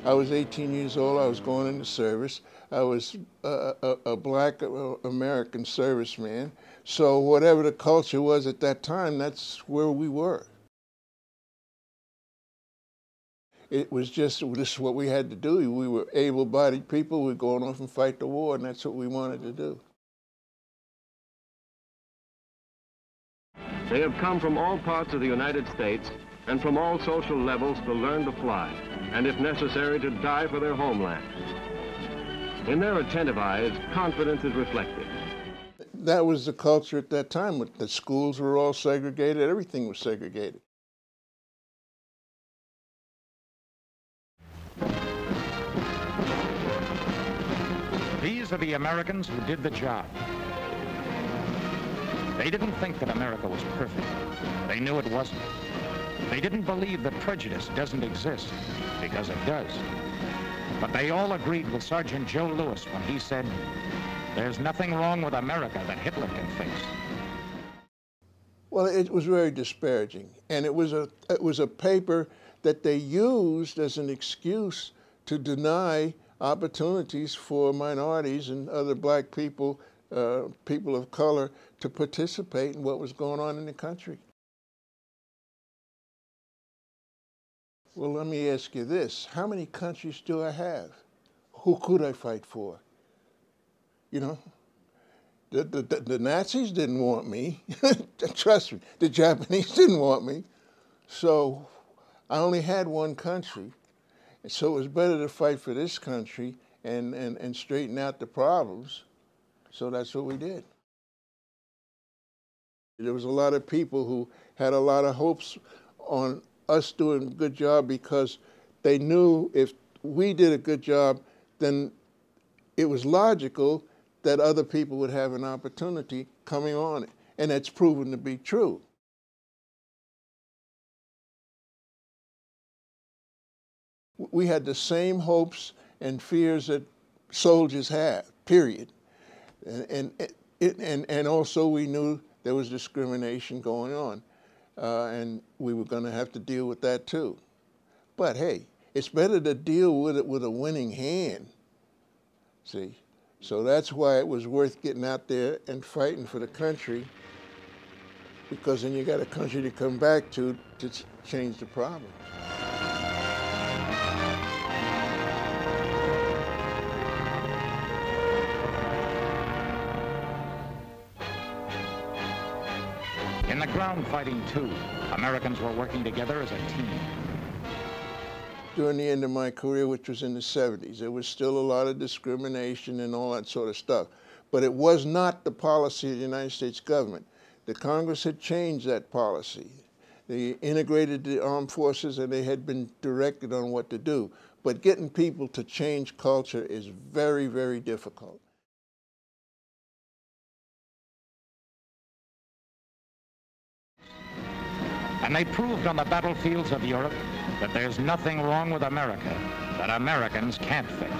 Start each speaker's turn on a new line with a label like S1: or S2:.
S1: I was 18 years old. I was going into service. I was a black American serviceman. So whatever the culture was at that time, that's where we were. It was just, this is what we had to do. We were able-bodied people. We were going off and fight the war, and that's what we wanted to do.
S2: They have come from all parts of the United States and from all social levels to learn to fly, and if necessary, to die for their homeland. In their attentive eyes, confidence is reflected.
S1: That was the culture at that time. The schools were all segregated. Everything was segregated.
S3: These are the Americans who did the job. They didn't think that America was perfect. They knew it wasn't. They didn't believe that prejudice doesn't exist, because it does. But they all agreed with Sergeant Joe Louis when he said, "There's nothing wrong with America that Hitler can fix."
S1: Well, it was very disparaging, and it was a paper that they used as an excuse to deny opportunities for minorities and other black people, people of color, to participate in what was going on in the country. Well, let me ask you this. How many countries do I have? Who could I fight for? You know, the Nazis didn't want me. Trust me, the Japanese didn't want me. So I only had one country. So it was better to fight for this country and straighten out the problems. So that's what we did. There was a lot of people who had a lot of hopes on us doing a good job because they knew if we did a good job, then it was logical that other people would have an opportunity coming on it. And that's proven to be true. We had the same hopes and fears that soldiers have, period. And also we knew there was discrimination going on. And we were going to have to deal with that too. But hey, it's better to deal with it with a winning hand, see? So that's why it was worth getting out there and fighting for the country, because then you got a country to come back to change the problem.
S3: In the ground fighting, too, Americans were working together as a team.
S1: During the end of my career, which was in the 70s, there was still a lot of discrimination and all that sort of stuff. But it was not the policy of the United States government. The Congress had changed that policy. They integrated the armed forces and they had been directed on what to do. But getting people to change culture is very, very difficult.
S3: And they proved on the battlefields of Europe that there's nothing wrong with America that Americans can't fix.